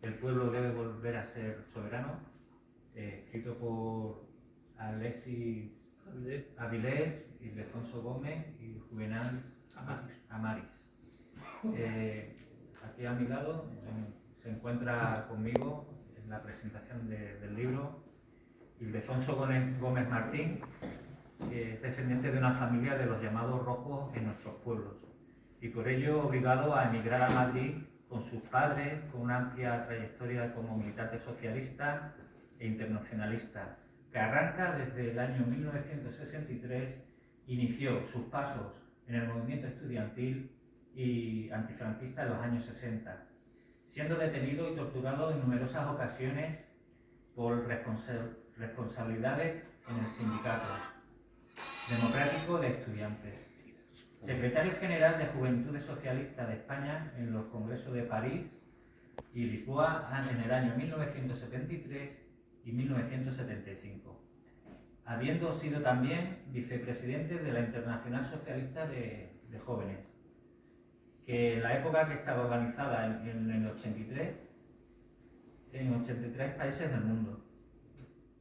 El pueblo debe volver a ser soberano, escrito por Alexis Avilés, Ildefonso Gómez y Juvenal Amaris. Aquí a mi lado se encuentra conmigo en la presentación del libro Ildefonso Gómez Martín, que es descendiente de una familia de los llamados rojos en nuestros pueblos y por ello obligado a emigrar a Madrid con sus padres, con una amplia trayectoria como militante socialista e internacionalista, que arranca desde el año 1963, inició sus pasos en el movimiento estudiantil y antifranquista en los años 60, siendo detenido y torturado en numerosas ocasiones por responsabilidades en el sindicato democrático de estudiantes. Secretario General de Juventudes Socialistas de España en los Congresos de París y Lisboa en el año 1973 y 1975, habiendo sido también vicepresidente de la Internacional Socialista de Jóvenes, que en la época que estaba organizada en el 83, en 83 países del mundo,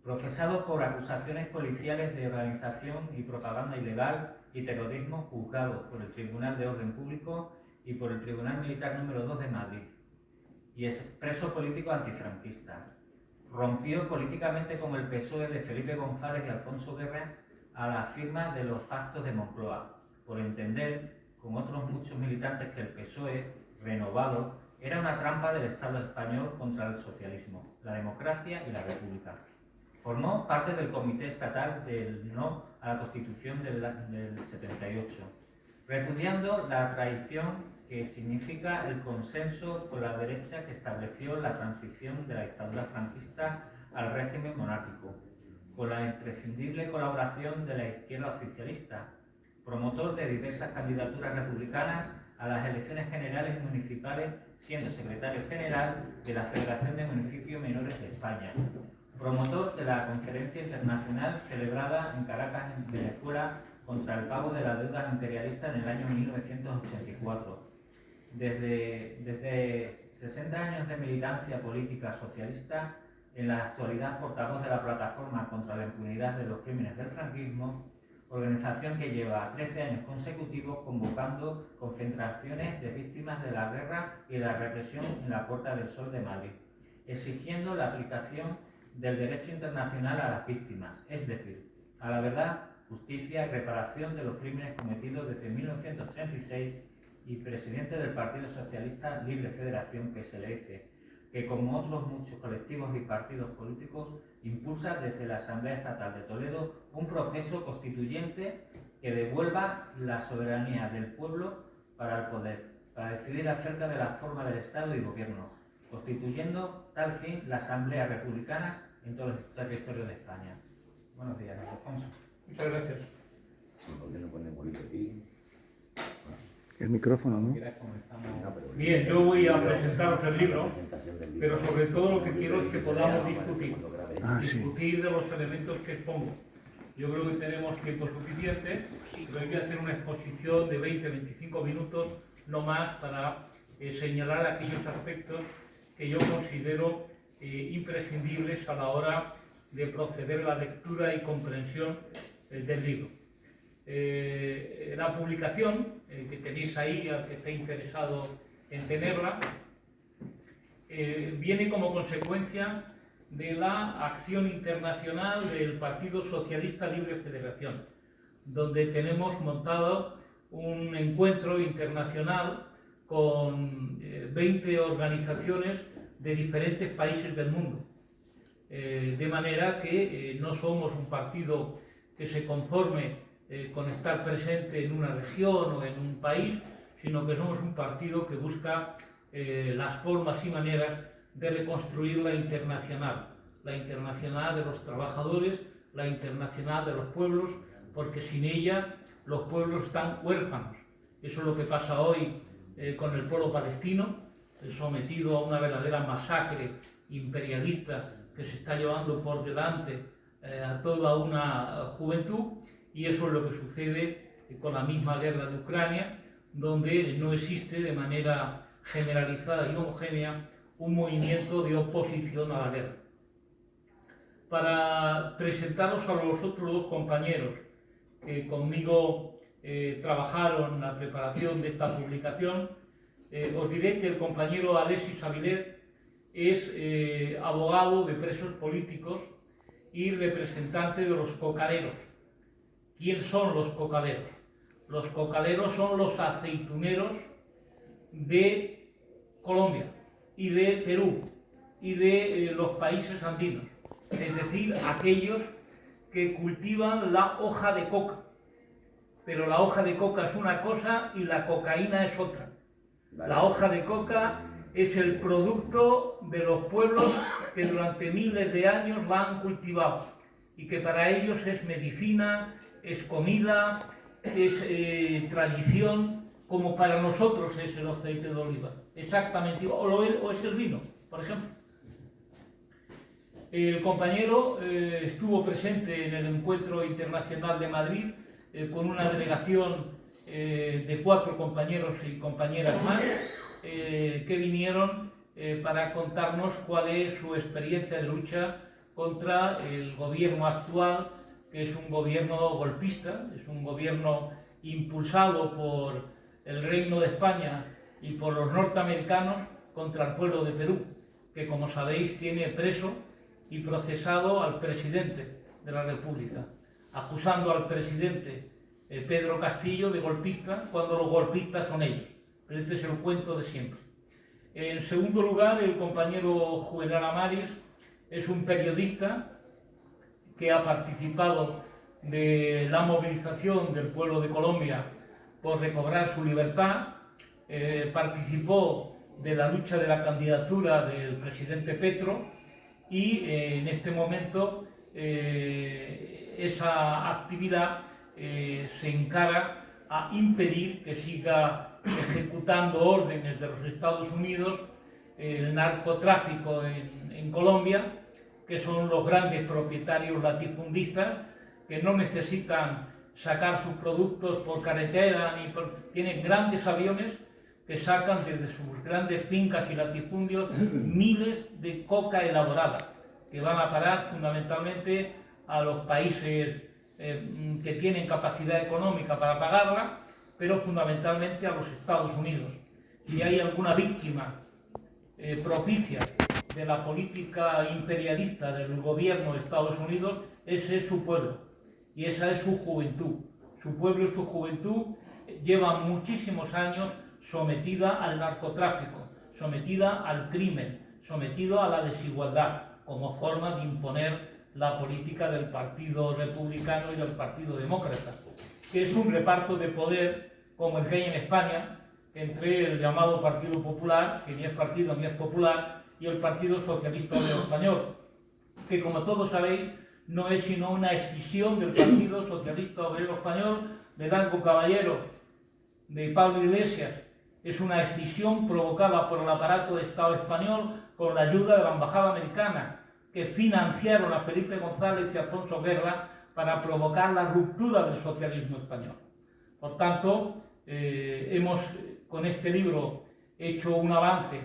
profesado por acusaciones policiales de organización y propaganda ilegal y terrorismo, juzgado por el Tribunal de Orden Público y por el Tribunal Militar número 2 de Madrid, y es preso político antifranquista. Rompió políticamente con el PSOE de Felipe González y Alfonso Guerra a la firma de los pactos de Moncloa, por entender, con otros muchos militantes, que el PSOE renovado era una trampa del Estado español contra el socialismo, la democracia y la república. Formó parte del Comité Estatal del No a la Constitución del 78, repudiando la traición que significa el consenso con la derecha que estableció la transición de la dictadura franquista al régimen monárquico, con la imprescindible colaboración de la izquierda oficialista, promotor de diversas candidaturas republicanas a las elecciones generales y municipales, siendo secretario general de la Federación de Municipios Menores de España, promotor de la conferencia internacional celebrada en Caracas, en Venezuela, contra el pago de la deuda imperialista en el año 1984. Desde 60 años de militancia política socialista, en la actualidad portavoz de la Plataforma contra la Impunidad de los Crímenes del Franquismo, organización que lleva 13 años consecutivos convocando concentraciones de víctimas de la guerra y la represión en la Puerta del Sol de Madrid, exigiendo la aplicación del derecho internacional a las víctimas, es decir, a la verdad, justicia y reparación de los crímenes cometidos desde 1936, y presidente del Partido Socialista Libre Federación, PSLF, que como otros muchos colectivos y partidos políticos impulsa desde la Asamblea Estatal de Toledo un proceso constituyente que devuelva la soberanía del pueblo para el poder, para decidir acerca de la forma del Estado y gobierno, constituyendo tal fin las asambleas republicanas en todos los territorios de España. Buenos días, Alfonso. Muchas gracias. ¿Por qué no ponemos aquí? El micrófono, ¿no? Bien, yo voy a presentaros el libro, pero sobre todo lo que quiero es que podamos discutir de los elementos que expongo. Yo creo que tenemos tiempo suficiente, pero hay que hacer una exposición de 20-25 minutos, no más, para señalar aquellos aspectos que yo considero imprescindibles a la hora de proceder a la lectura y comprensión del libro. La publicación que tenéis ahí, al que esté interesado en tenerla, viene como consecuencia de la acción internacional del Partido Socialista Libre Federación, donde tenemos montado un encuentro internacional con 20 organizaciones de diferentes países del mundo. De manera que no somos un partido que se conforme con estar presente en una región o en un país, sino que somos un partido que busca las formas y maneras de reconstruir la internacional de los trabajadores, la internacional de los pueblos, porque sin ella los pueblos están huérfanos. Eso es lo que pasa hoy con el pueblo palestino, sometido a una verdadera masacre imperialista que se está llevando por delante a toda una juventud, y eso es lo que sucede con la misma guerra de Ucrania, donde no existe de manera generalizada y homogénea un movimiento de oposición a la guerra. Para presentaros a los otros dos compañeros que conmigo trabajaron en la preparación de esta publicación, os diré que el compañero Alexis Avilés es abogado de presos políticos y representante de los cocaleros. ¿Quién son los cocaleros? Los cocaleros son los aceituneros de Colombia y de Perú y de los países andinos, es decir, aquellos que cultivan la hoja de coca. Pero la hoja de coca es una cosa y la cocaína es otra. La hoja de coca es el producto de los pueblos que durante miles de años la han cultivado y que para ellos es medicina, es comida, es tradición, como para nosotros es el aceite de oliva, exactamente igual, o es el vino, por ejemplo. El compañero estuvo presente en el Encuentro Internacional de Madrid con una delegación de 4 compañeros y compañeras más que vinieron para contarnos cuál es su experiencia de lucha contra el gobierno actual, que es un gobierno golpista, es un gobierno impulsado por el Reino de España y por los norteamericanos contra el pueblo de Perú, que como sabéis tiene preso y procesado al presidente de la República, acusando al presidente Pedro Castillo de golpista cuando los golpistas son ellos. Pero este es el cuento de siempre. En segundo lugar, el compañero Juvenal Amaris es un periodista que ha participado de la movilización del pueblo de Colombia por recobrar su libertad, participó de la lucha de la candidatura del presidente Petro y en este momento esa actividad se encara a impedir que siga ejecutando órdenes de los Estados Unidos el narcotráfico en Colombia, que son los grandes propietarios latifundistas que no necesitan sacar sus productos por carretera, tienen grandes aviones que sacan desde sus grandes fincas y latifundios miles de coca elaborada, que van a parar fundamentalmente a los países que tienen capacidad económica para pagarla, pero fundamentalmente a los Estados Unidos. Si hay alguna víctima propicia de la política imperialista del gobierno de Estados Unidos, ese es su pueblo y esa es su juventud. Su pueblo y su juventud llevan muchísimos años sometida al narcotráfico, sometida al crimen, sometida a la desigualdad, como forma de imponer la política del Partido Republicano y del Partido Demócrata, que es un reparto de poder como el que hay en España entre el llamado Partido Popular, que ni es partido ni es popular, y el Partido Socialista Obrero Español, que como todos sabéis no es sino una escisión del Partido Socialista Obrero Español de Blanco Caballero, de Pablo Iglesias. Es una escisión provocada por el aparato de Estado español con la ayuda de la Embajada Americana, que financiaron a Felipe González y a Alfonso Guerra para provocar la ruptura del socialismo español. Por tanto, hemos con este libro hecho un avance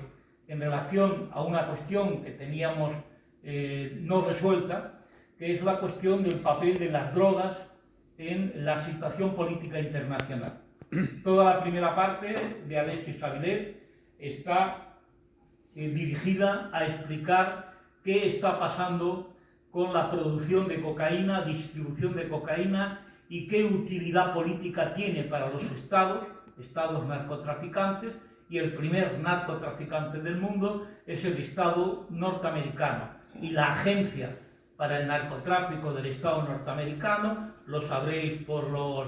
en relación a una cuestión que teníamos no resuelta, que es la cuestión del papel de las drogas en la situación política internacional. Toda la primera parte de Alexis Avilés está dirigida a explicar qué está pasando con la producción de cocaína, distribución de cocaína y qué utilidad política tiene para los estados narcotraficantes, y el primer narcotraficante del mundo es el Estado norteamericano. Y la agencia para el narcotráfico del Estado norteamericano, lo sabréis por los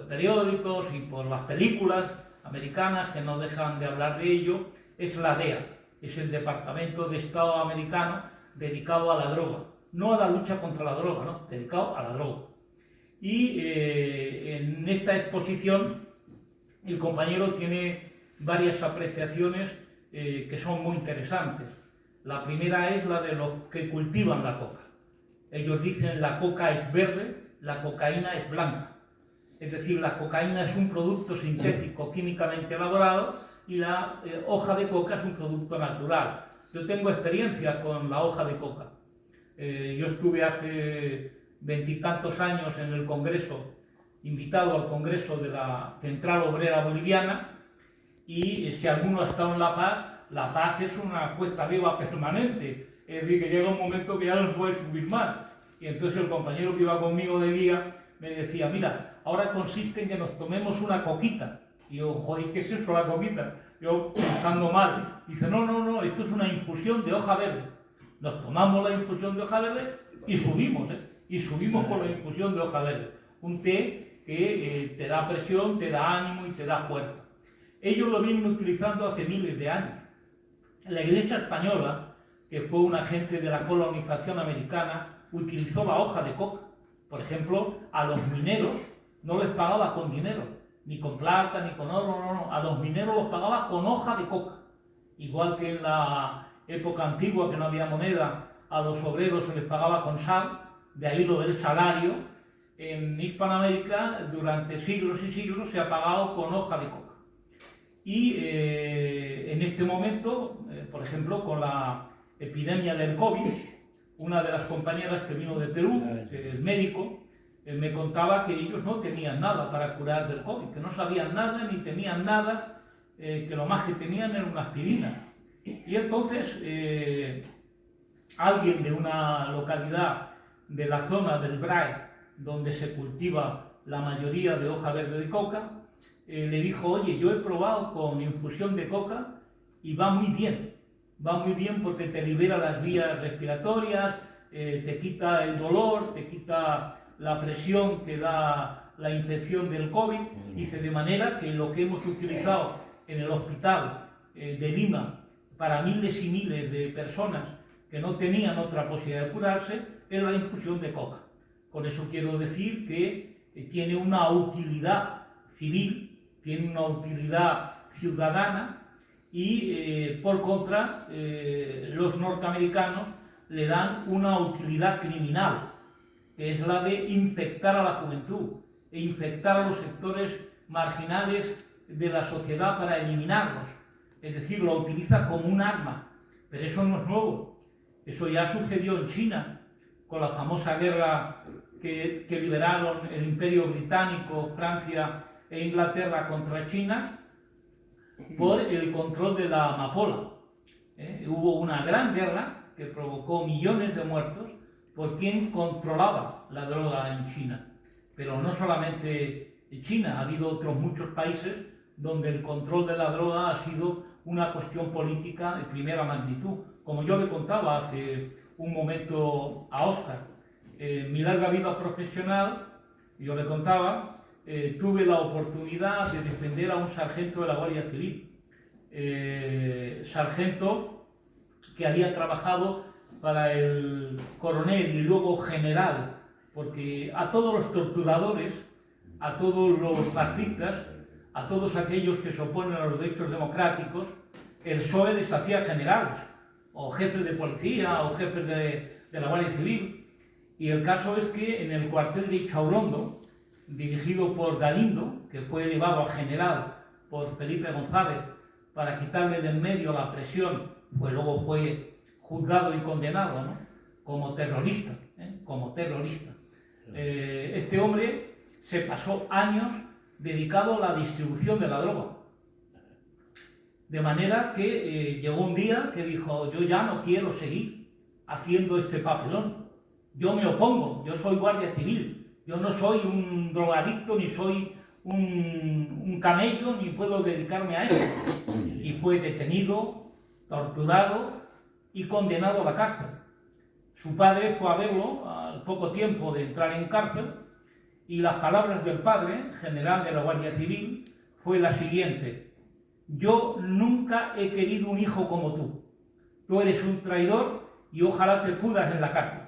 periódicos y por las películas americanas que no dejan de hablar de ello, es la DEA, es el Departamento de Estado americano dedicado a la droga, no a la lucha contra la droga, ¿no? Dedicado a la droga. Y en esta exposición el compañero tiene varias apreciaciones que son muy interesantes. La primera es la de los que cultivan la coca. Ellos dicen la coca es verde, la cocaína es blanca. Es decir, la cocaína es un producto sintético químicamente elaborado y la hoja de coca es un producto natural. Yo tengo experiencia con la hoja de coca. Yo estuve hace 20 y tantos años en el Congreso, invitado al Congreso de la Central Obrera Boliviana, y si alguno ha estado en La Paz es una cuesta arriba permanente. Es decir, que llega un momento que ya no se puede subir más. Y entonces el compañero que iba conmigo de guía me decía, mira, ahora consiste en que nos tomemos una coquita. Y yo, joder, ¿qué es eso, la coquita? Yo pensando mal. Dice, no, esto es una infusión de hoja verde. Nos tomamos la infusión de hoja verde y subimos, Y subimos con la infusión de hoja verde. Un té que te da presión, te da ánimo y te da fuerza. Ellos lo vienen utilizando hace miles de años. La Iglesia española, que fue un agente de la colonización americana, utilizó la hoja de coca. Por ejemplo, a los mineros no les pagaba con dinero, ni con plata, ni con oro, no. A los mineros los pagaba con hoja de coca. Igual que en la época antigua, que no había moneda, a los obreros se les pagaba con sal, de ahí lo del salario. En Hispanoamérica, durante siglos y siglos, se ha pagado con hoja de coca. Y en este momento, por ejemplo, con la epidemia del COVID, una de las compañeras que vino de Perú, el médico, me contaba que ellos no tenían nada para curar del COVID, que no sabían nada ni tenían nada, que lo más que tenían era una aspirina. Y entonces alguien de una localidad de la zona del Bray, donde se cultiva la mayoría de hoja verde de coca, le dijo, oye, yo he probado con infusión de coca y va muy bien porque te libera las vías respiratorias, te quita el dolor, te quita la presión que da la infección del COVID. Dice, de manera que lo que hemos utilizado en el hospital de Lima para miles y miles de personas que no tenían otra posibilidad de curarse es la infusión de coca. Con eso quiero decir que tiene una utilidad civil, tiene una utilidad ciudadana y por contra los norteamericanos le dan una utilidad criminal, que es la de infectar a la juventud e infectar a los sectores marginales de la sociedad para eliminarlos. Es decir, lo utiliza como un arma, pero eso no es nuevo. Eso ya sucedió en China, con la famosa guerra que liberaron el Imperio Británico, Francia e Inglaterra contra China, por el control de la amapola. Hubo una gran guerra que provocó millones de muertos por quien controlaba la droga en China. Pero no solamente en China, ha habido otros muchos países donde el control de la droga ha sido una cuestión política de primera magnitud. Como yo le contaba hace un momento a Óscar, mi larga vida profesional, yo le contaba, tuve la oportunidad de defender a un sargento de la Guardia Civil, sargento que había trabajado para el coronel y luego general, porque a todos los torturadores, a todos los fascistas, a todos aquellos que se oponen a los derechos democráticos, el PSOE les hacía generales, o jefes de policía, o jefes de la Guardia Civil. Y el caso es que en el cuartel de Ichaurondo, dirigido por Galindo, que fue elevado a general por Felipe González para quitarle del medio la presión, pues luego fue juzgado y condenado, ¿no? Como terrorista, como terrorista. Este hombre se pasó años dedicado a la distribución de la droga. De manera que llegó un día que dijo, yo ya no quiero seguir haciendo este papelón. Yo me opongo, yo soy guardia civil, yo no soy un drogadicto, ni soy un camello, ni puedo dedicarme a eso. Y fue detenido, torturado y condenado a la cárcel. Su padre fue a verlo al poco tiempo de entrar en cárcel y las palabras del padre, general de la Guardia Civil, fue la siguiente: yo nunca he querido un hijo como tú. Tú eres un traidor y ojalá te pudras en la cárcel.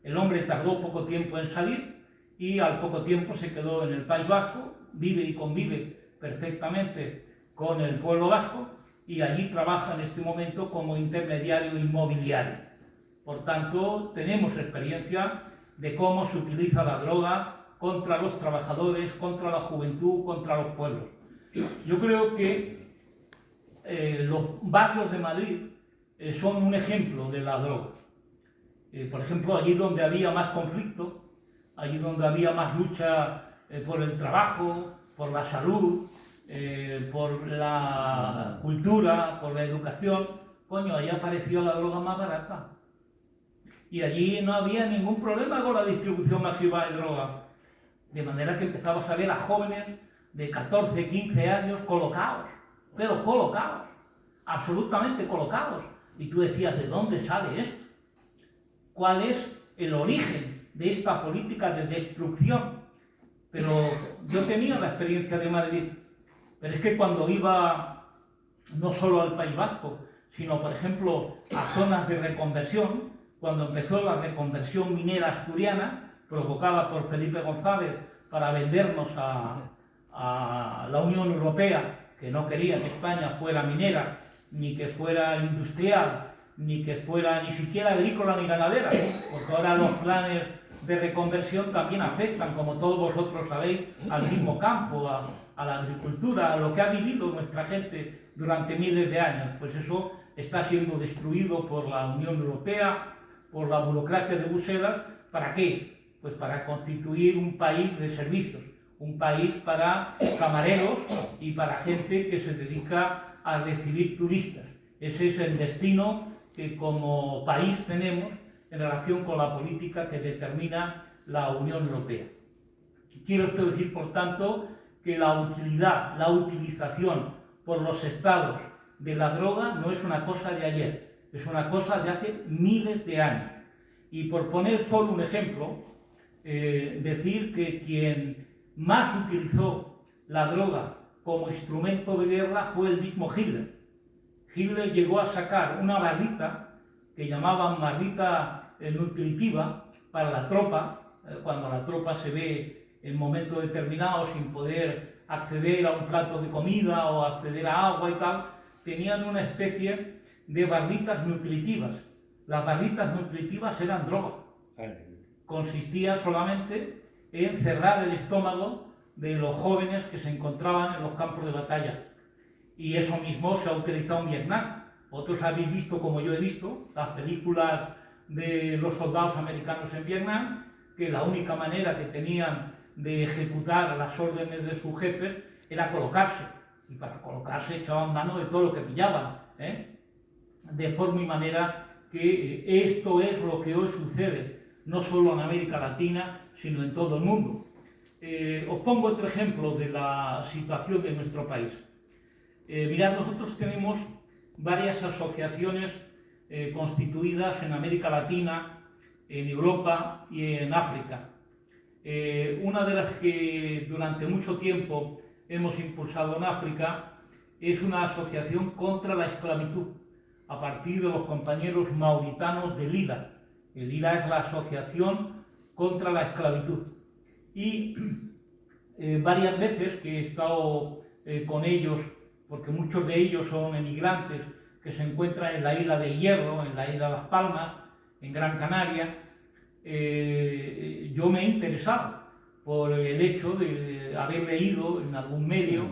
El hombre tardó poco tiempo en salir y al poco tiempo se quedó en el País Vasco, vive y convive perfectamente con el pueblo vasco y allí trabaja en este momento como intermediario inmobiliario. Por tanto, tenemos experiencia de cómo se utiliza la droga contra los trabajadores, contra la juventud, contra los pueblos. Yo creo que los barrios de Madrid son un ejemplo de la droga. Por ejemplo, allí donde había más conflicto, allí donde había más lucha por el trabajo, por la salud, por la cultura, por la educación, coño, allí apareció la droga más barata. Y allí no había ningún problema con la distribución masiva de droga. De manera que empezabas a ver a jóvenes de 14, 15 años colocados, pero colocados, absolutamente colocados. Y tú decías, ¿de dónde sale esto? ¿Cuál es el origen de esta política de destrucción? Pero yo tenía la experiencia de Madrid, pero es que cuando iba no solo al País Vasco, sino por ejemplo a zonas de reconversión, cuando empezó la reconversión minera asturiana, provocada por Felipe González para vendernos a la Unión Europea, que no quería que España fuera minera, ni que fuera industrial, ni que fuera ni siquiera agrícola ni ganadera, porque ahora los planes de reconversión también afectan, como todos vosotros sabéis, al mismo campo, a la agricultura, a lo que ha vivido nuestra gente durante miles de años. Pues eso está siendo destruido por la Unión Europea, por la burocracia de Bruselas. ¿Para qué? Pues para constituir un país de servicios, un país para camareros y para gente que se dedica a recibir turistas. Ese es el destino que como país tenemos en relación con la política que determina la Unión Europea. Quiero esto decir, por tanto, que la utilidad, la utilización por los estados de la droga no es una cosa de ayer, es una cosa de hace miles de años. Y por poner solo un ejemplo, decir que quien más utilizó la droga como instrumento de guerra fue el mismo Hitler. Hitler llegó a sacar una barrita que llamaban barrita nutritiva para la tropa, cuando la tropa se ve en momentos determinados sin poder acceder a un plato de comida o acceder a agua y tal, tenían una especie de barritas nutritivas. Las barritas nutritivas eran droga. Consistía solamente en cerrar el estómago de los jóvenes que se encontraban en los campos de batalla. Y eso mismo se ha utilizado en Vietnam. Otros habéis visto, como yo he visto, las películas de los soldados americanos en Vietnam, que la única manera que tenían de ejecutar las órdenes de sus jefes era colocarse. Y para colocarse echaban mano de todo lo que pillaban, de forma y manera que esto es lo que hoy sucede, no solo en América Latina, sino en todo el mundo. Os pongo otro ejemplo de la situación de nuestro país. Mirad, nosotros tenemos varias asociaciones constituidas en América Latina, en Europa y en África. Una de las que durante mucho tiempo hemos impulsado en África es una asociación contra la esclavitud, a partir de los compañeros mauritanos del ILA. El ILA es la Asociación contra la Esclavitud. Y varias veces que he estado con ellos, porque muchos de ellos son emigrantes que se encuentran en la isla de Hierro, en la isla de Las Palmas, en Gran Canaria, yo me he interesado por el hecho de haber leído en algún medio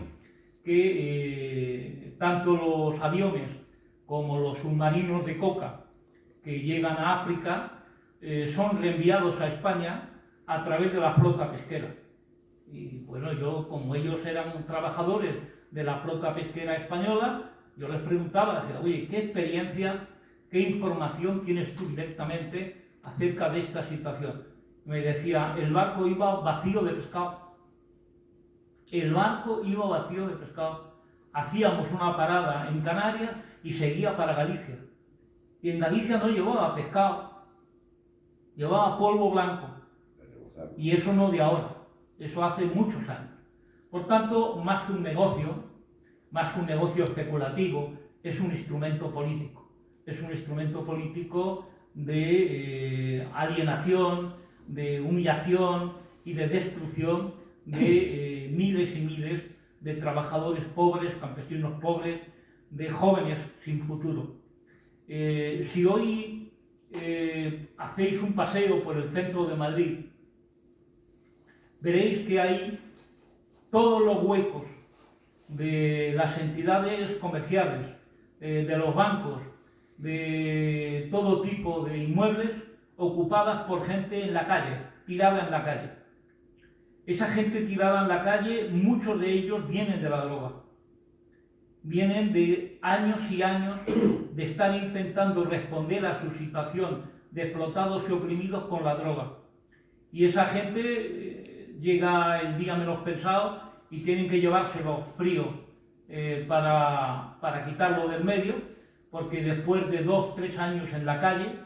que tanto los aviones como los submarinos de coca que llegan a África son reenviados a España a través de la flota pesquera. Y bueno, yo, como ellos eran trabajadores de la flota pesquera española, yo les preguntaba, decía, oye, ¿qué experiencia, qué información tienes tú directamente acerca de esta situación? Me decía, el barco iba vacío de pescado. El barco iba vacío de pescado. Hacíamos una parada en Canarias y seguía para Galicia. Y en Galicia no llevaba pescado, llevaba polvo blanco. Y eso no de ahora, eso hace muchos años. Por tanto, más que un negocio especulativo, es un instrumento político. Es un instrumento político de alienación, de humillación y de destrucción de miles y miles de trabajadores pobres, campesinos pobres, de jóvenes sin futuro. Si hoy hacéis un paseo por el centro de Madrid, veréis que hay todos los huecos de las entidades comerciales, de los bancos, de todo tipo de inmuebles ocupadas por gente en la calle, tirada en la calle. Esa gente tirada en la calle, muchos de ellos vienen de la droga. Vienen de años y años de estar intentando responder a su situación de explotados y oprimidos con la droga. Y esa gente llega el día menos pensado y tienen que llevárselo frío para quitarlo del medio, porque después de 2 o 3 años en la calle,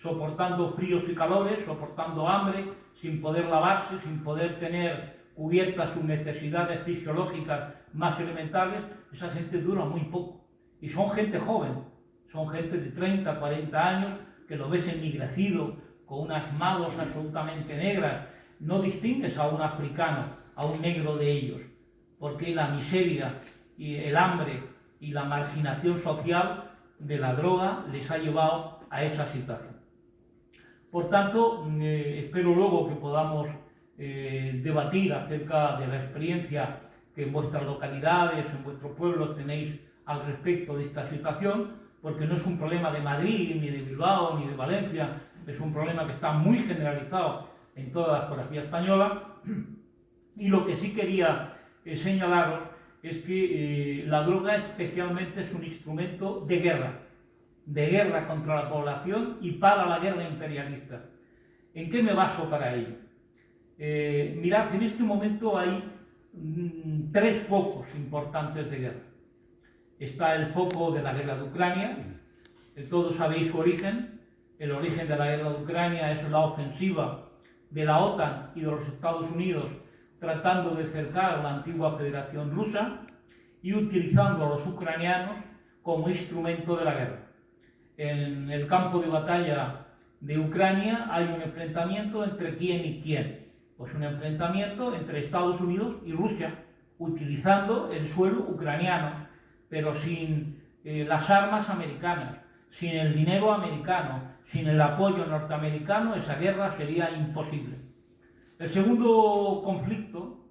soportando fríos y calores, soportando hambre, sin poder lavarse, sin poder tener cubiertas sus necesidades fisiológicas más elementales, esa gente dura muy poco. Y son gente joven, son gente de 30, 40 años, que lo ves ennegrecido, con unas manos absolutamente negras. No distingues a un africano, a un negro de ellos, porque la miseria y el hambre y la marginación social de la droga les ha llevado a esa situación. Por tanto, espero luego que podamos debatir acerca de la experiencia que en vuestras localidades, en vuestros pueblos tenéis al respecto de esta situación, porque no es un problema de Madrid, ni de Bilbao, ni de Valencia, es un problema que está muy generalizado en toda la geografía española. Y lo que sí quería señalaros es que la droga especialmente es un instrumento de guerra contra la población y para la guerra imperialista. ¿En qué me baso para ello? Mirad, en este momento hay 3 focos importantes de guerra. Está el foco de la guerra de Ucrania, todos sabéis su origen. El origen de la guerra de Ucrania es la ofensiva de la OTAN y de los Estados Unidos tratando de cercar a la antigua Federación Rusa y utilizando a los ucranianos como instrumento de la guerra. En el campo de batalla de Ucrania hay un enfrentamiento entre quién y quién. Pues un enfrentamiento entre Estados Unidos y Rusia, utilizando el suelo ucraniano, pero sin las armas americanas, sin el dinero americano, sin el apoyo norteamericano, esa guerra sería imposible. El segundo conflicto,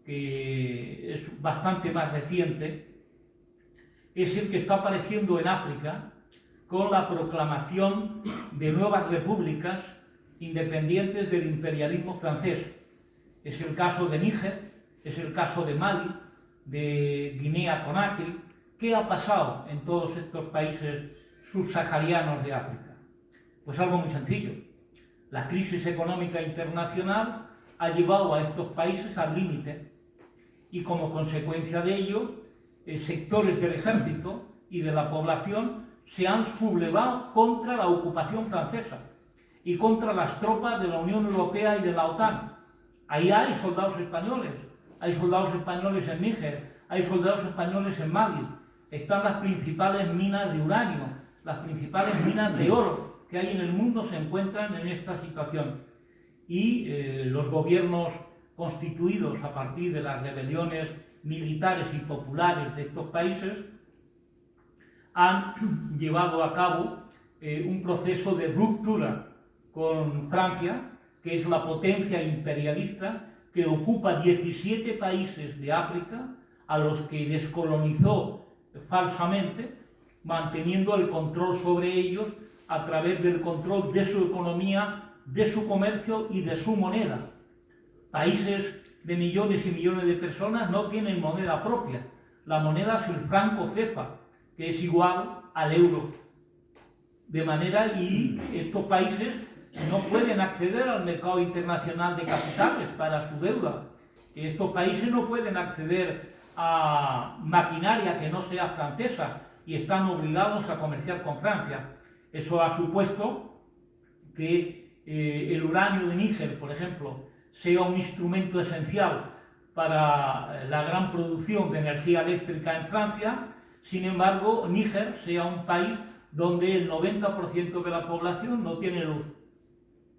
que es bastante más reciente, es el que está apareciendo en África con la proclamación de nuevas repúblicas independientes del imperialismo francés. Es el caso de Níger, es el caso de Mali, de Guinea-Conakry. ¿Qué ha pasado en todos estos países subsaharianos de África? Pues algo muy sencillo. La crisis económica internacional ha llevado a estos países al límite y como consecuencia de ello, sectores del ejército y de la población se han sublevado contra la ocupación francesa y contra las tropas de la Unión Europea y de la OTAN. Ahí hay soldados españoles en Níger, hay soldados españoles en Mali, están las principales minas de uranio, las principales minas de oro que hay en el mundo se encuentran en esta situación. Y los gobiernos constituidos a partir de las rebeliones militares y populares de estos países han llevado a cabo un proceso de ruptura con Francia, que es la potencia imperialista que ocupa 17 países de África, a los que descolonizó falsamente, manteniendo el control sobre ellos a través del control de su economía, de su comercio y de su moneda. Países de millones y millones de personas no tienen moneda propia. La moneda es el franco cefa, que es igual al euro. De manera que estos países no pueden acceder al mercado internacional de capitales para su deuda. Estos países no pueden acceder a maquinaria que no sea francesa y están obligados a comerciar con Francia. Eso ha supuesto que el uranio de Níger, por ejemplo, sea un instrumento esencial para la gran producción de energía eléctrica en Francia. Sin embargo, Níger sea un país donde el 90% de la población no tiene luz.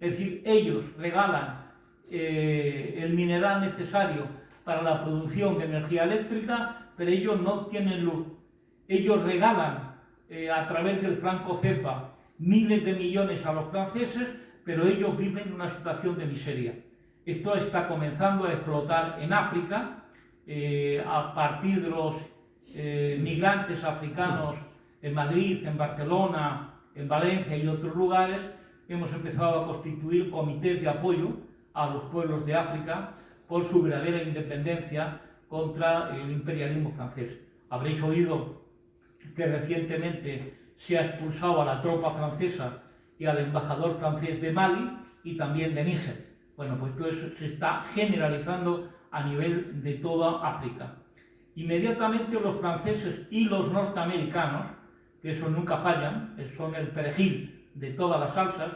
Es decir, ellos regalan el mineral necesario para la producción de energía eléctrica, pero ellos no tienen luz. Ellos regalan a través del franco cefa miles de millones a los franceses, pero ellos viven en una situación de miseria. Esto está comenzando a explotar en África a partir de los migrantes africanos en Madrid, en Barcelona, en Valencia y otros lugares, hemos empezado a constituir comités de apoyo a los pueblos de África por su verdadera independencia contra el imperialismo francés. Habréis oído que recientemente se ha expulsado a la tropa francesa y al embajador francés de Mali y también de Níger. Bueno, pues todo eso se está generalizando a nivel de toda África. Inmediatamente los franceses y los norteamericanos, que eso nunca fallan, son el perejil de todas las salsas,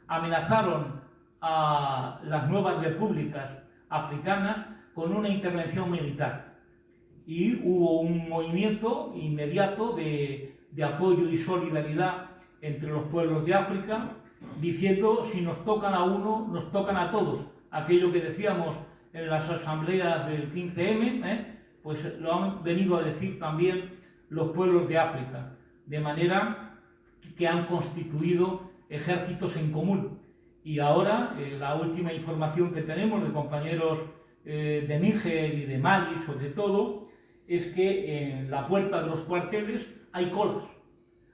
amenazaron a las nuevas repúblicas africanas con una intervención militar. Y hubo un movimiento inmediato de apoyo y solidaridad entre los pueblos de África, diciendo: si nos tocan a uno, nos tocan a todos. Aquello que decíamos en las asambleas del 15M, pues lo han venido a decir también los pueblos de África, de manera que han constituido ejércitos en común. Y ahora, la última información que tenemos de compañeros de Níger y de Mali, sobre todo, es que en la puerta de los cuarteles hay colas.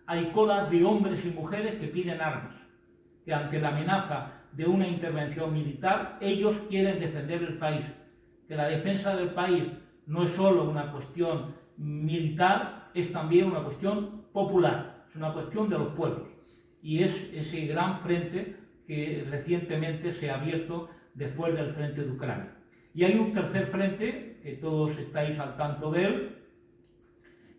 Hay colas de hombres y mujeres que piden armas, que ante la amenaza de una intervención militar, ellos quieren defender el país. Que la defensa del país no es solo una cuestión militar, es también una cuestión popular, es una cuestión de los pueblos. Y es ese gran frente que recientemente se ha abierto después del frente de Ucrania. Y hay un tercer frente, que todos estáis al tanto de él,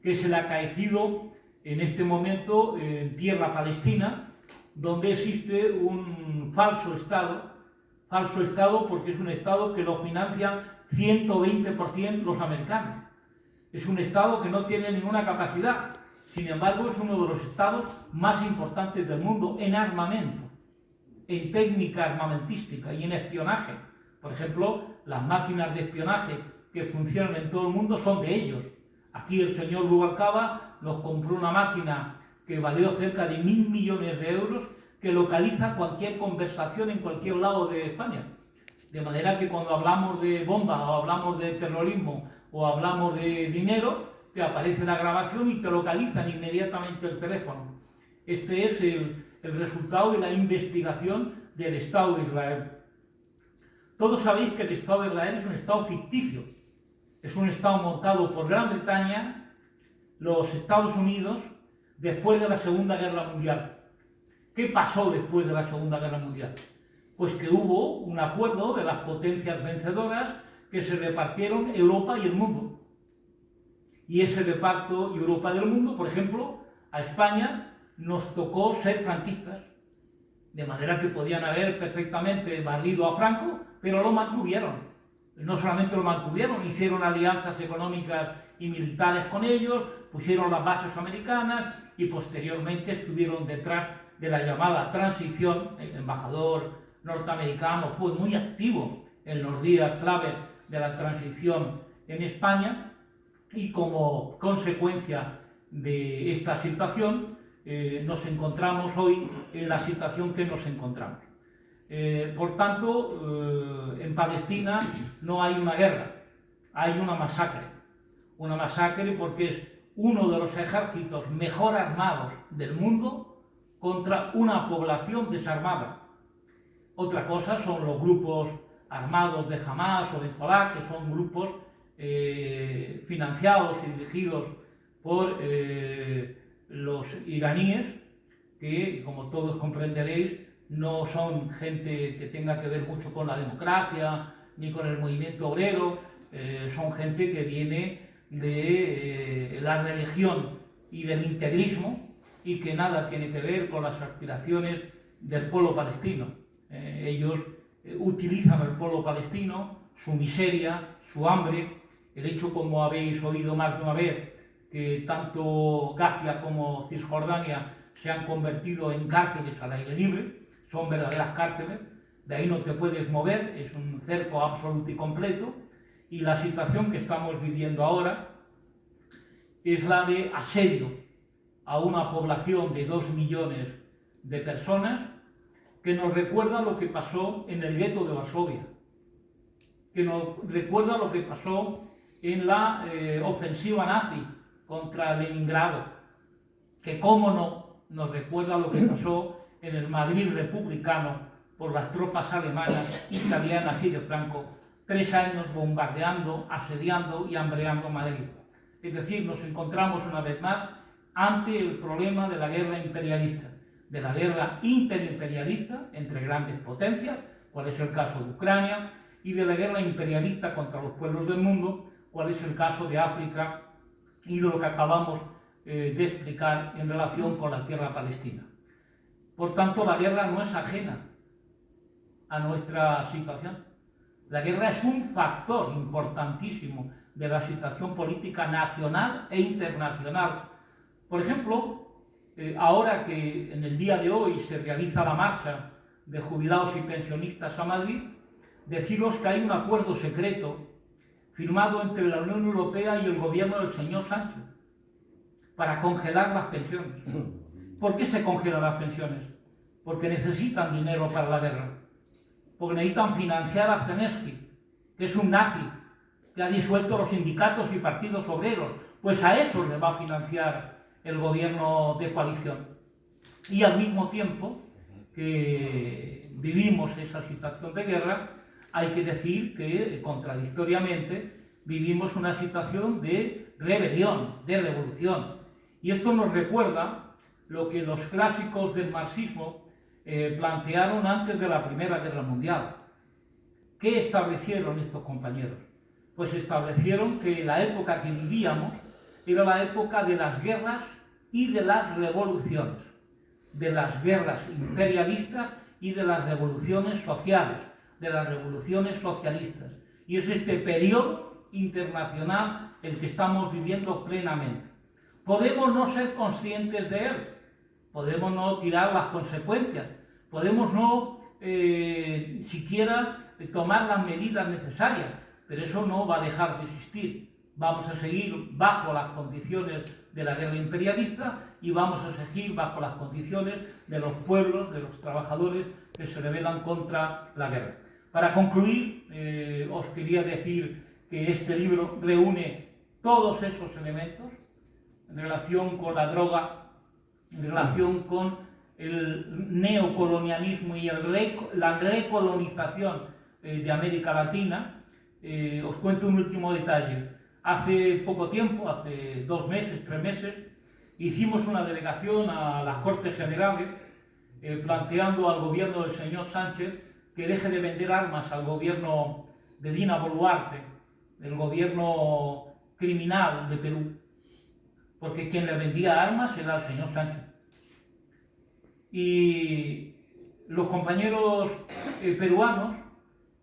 que es el acaecido en este momento en tierra palestina, donde existe un falso Estado porque es un Estado que lo financian 120% los americanos. Es un Estado que no tiene ninguna capacidad, sin embargo es uno de los Estados más importantes del mundo en armamento, en técnica armamentística y en espionaje. Por ejemplo, las máquinas de espionaje que funcionan en todo el mundo son de ellos. Aquí el señor Rubalcaba nos compró una máquina que valió cerca de 1.000 millones de euros, que localiza cualquier conversación en cualquier lado de España. De manera que cuando hablamos de bombas o hablamos de terrorismo o hablamos de dinero, te aparece la grabación y te localizan inmediatamente el teléfono. Este es el resultado de la investigación del Estado de Israel. Todos sabéis que el Estado de Israel es un Estado ficticio. Es un Estado montado por Gran Bretaña, los Estados Unidos, después de la Segunda Guerra Mundial. ¿Qué pasó después de la Segunda Guerra Mundial? Pues que hubo un acuerdo de las potencias vencedoras que se repartieron Europa y el mundo. Y ese reparto Europa del mundo, por ejemplo, a España nos tocó ser franquistas, de manera que podían haber perfectamente barrido a Franco, pero lo mantuvieron. No solamente lo mantuvieron, hicieron alianzas económicas y militares con ellos, pusieron las bases americanas y posteriormente estuvieron detrás de la llamada transición. El embajador norteamericano fue muy activo en los días claves de la transición en España, y como consecuencia de esta situación nos encontramos hoy en la situación que nos encontramos. Por tanto, en Palestina no hay una guerra, hay una masacre porque es uno de los ejércitos mejor armados del mundo contra una población desarmada. Otra cosa son los grupos armados de Hamas o de Hezbollah, que son grupos financiados y dirigidos por los iraníes, que, como todos comprenderéis, no son gente que tenga que ver mucho con la democracia ni con el movimiento obrero, son gente que viene de la religión y del integrismo y que nada tiene que ver con las aspiraciones del pueblo palestino. Ellos utilizan al pueblo palestino, su miseria, su hambre, el hecho, como habéis oído más de una vez, que tanto Gaza como Cisjordania se han convertido en cárceles al aire libre, son verdaderas cárceles, de ahí no te puedes mover, es un cerco absoluto y completo, y la situación que estamos viviendo ahora es la de asedio a una población de 2 millones de personas, que nos recuerda lo que pasó en el gueto de Varsovia, que nos recuerda lo que pasó en la ofensiva nazi contra Leningrado, que cómo no nos recuerda lo que pasó en el Madrid republicano por las tropas alemanas, italianas y de Franco, 3 años bombardeando, asediando y hambreando Madrid. Es decir, nos encontramos una vez más ante el problema de la guerra imperialista, de la guerra interimperialista entre grandes potencias, cuál es el caso de Ucrania, y de la guerra imperialista contra los pueblos del mundo, cuál es el caso de África y de lo que acabamos de explicar en relación con la tierra palestina. Por tanto, la guerra no es ajena a nuestra situación. La guerra es un factor importantísimo de la situación política nacional e internacional. Por ejemplo, ahora que en el día de hoy se realiza la marcha de jubilados y pensionistas a Madrid, deciros que hay un acuerdo secreto firmado entre la Unión Europea y el gobierno del señor Sánchez para congelar las pensiones. ¿Por qué se congelan las pensiones? Porque necesitan dinero para la guerra. Porque necesitan financiar a Zelensky, que es un nazi, que ha disuelto los sindicatos y partidos obreros. Pues a eso le va a financiar el gobierno de coalición. Y al mismo tiempo que vivimos esa situación de guerra, hay que decir que, contradictoriamente, vivimos una situación de rebelión, de revolución. Y esto nos recuerda lo que los clásicos del marxismo plantearon antes de la Primera Guerra Mundial. ¿Qué establecieron estos compañeros? Pues establecieron que la época que vivíamos era la época de las guerras y de las revoluciones, de las guerras imperialistas y de las revoluciones sociales, de las revoluciones socialistas. Y es este periodo internacional el que estamos viviendo plenamente. Podemos no ser conscientes de él, podemos no tirar las consecuencias, podemos no siquiera tomar las medidas necesarias, pero eso no va a dejar de existir. Vamos a seguir bajo las condiciones de la guerra imperialista y vamos a seguir bajo las condiciones de los pueblos, de los trabajadores que se rebelan contra la guerra. Para concluir, os quería decir que este libro reúne todos esos elementos en relación con la droga, en relación con el neocolonialismo y la recolonización de América Latina. Os cuento un último detalle. Hace poco tiempo, hace 2 meses, 3 meses, hicimos una delegación a las Cortes Generales planteando al gobierno del señor Sánchez que deje de vender armas al gobierno de Dina Boluarte, del gobierno criminal de Perú, porque quien le vendía armas era el señor Sánchez. Y los compañeros peruanos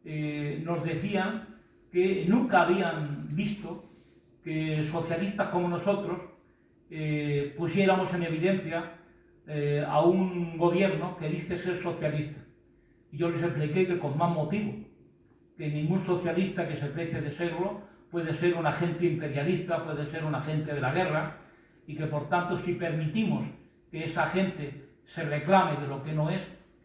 nos decían que nunca habían visto que socialistas como nosotros pusiéramos en evidencia a un gobierno que dice ser socialista. Y yo les expliqué que con más motivo, que ningún socialista que se precie de serlo puede ser un agente imperialista, puede ser un agente de la guerra, y que por tanto si permitimos que esa gente se reclame de lo que no es,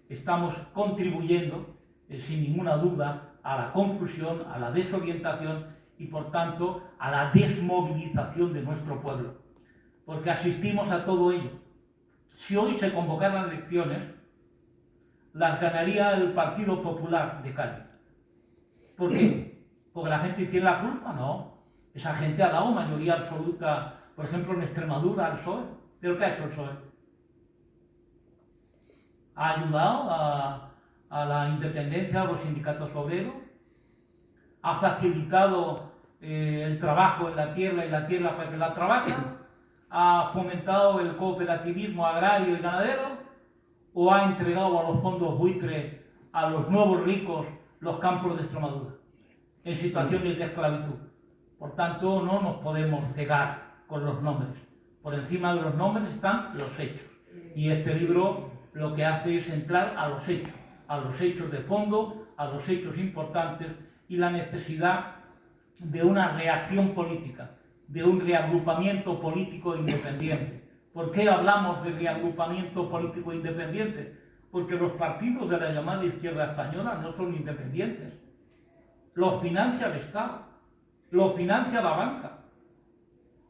estamos contribuyendo sin ninguna duda a la confusión, a la desorientación y por tanto a la desmovilización de nuestro pueblo, porque asistimos a todo ello. Si hoy se convocaran elecciones, las ganaría el Partido Popular de Cádiz. ¿Por qué? ¿Porque la gente tiene la culpa? No. Esa gente ha dado mayoría absoluta, por ejemplo en Extremadura, al PSOE. ¿Pero qué ha hecho el PSOE? Ha ayudado a la independencia de los sindicatos obreros, ha facilitado el trabajo en la tierra y la tierra para que la trabajan, ha fomentado el cooperativismo agrario y ganadero, o ha entregado a los fondos buitres, a los nuevos ricos, los campos de Extremadura, en situaciones de esclavitud. Por tanto, no nos podemos cegar con los nombres. Por encima de los nombres están los hechos. Y este libro lo que hace es entrar a los hechos de fondo, a los hechos importantes y la necesidad de una reacción política, de un reagrupamiento político independiente. ¿Por qué hablamos de reagrupamiento político independiente? Porque los partidos de la llamada izquierda española no son independientes. Los financia el Estado. lo financia la banca.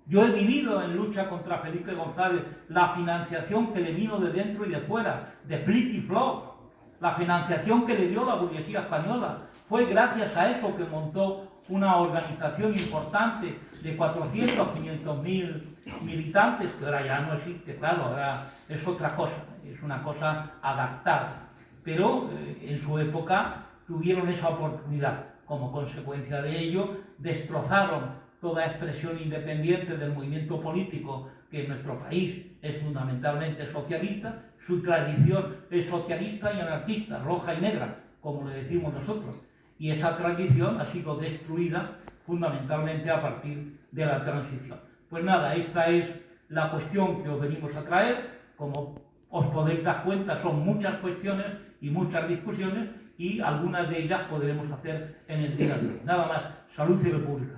Yo he vivido en lucha contra Felipe González la financiación que le vino de dentro y de fuera, de Flick y Flock, la financiación que le dio la burguesía española. Fue gracias a eso que montó una organización importante de 400 o 500 mil militantes, que ahora ya no existe, claro, ahora es otra cosa, es una cosa adaptada. Pero en su época tuvieron esa oportunidad. Como consecuencia de ello, destrozaron toda expresión independiente del movimiento político, que en nuestro país es fundamentalmente socialista. Su tradición es socialista y anarquista, roja y negra, como le decimos nosotros. Y esa tradición ha sido destruida fundamentalmente a partir de la transición. Pues nada, esta es la cuestión que os venimos a traer. Como os podéis dar cuenta, son muchas cuestiones y muchas discusiones, y algunas de ellas podremos hacer en el día de hoy. Nada más, salud y república.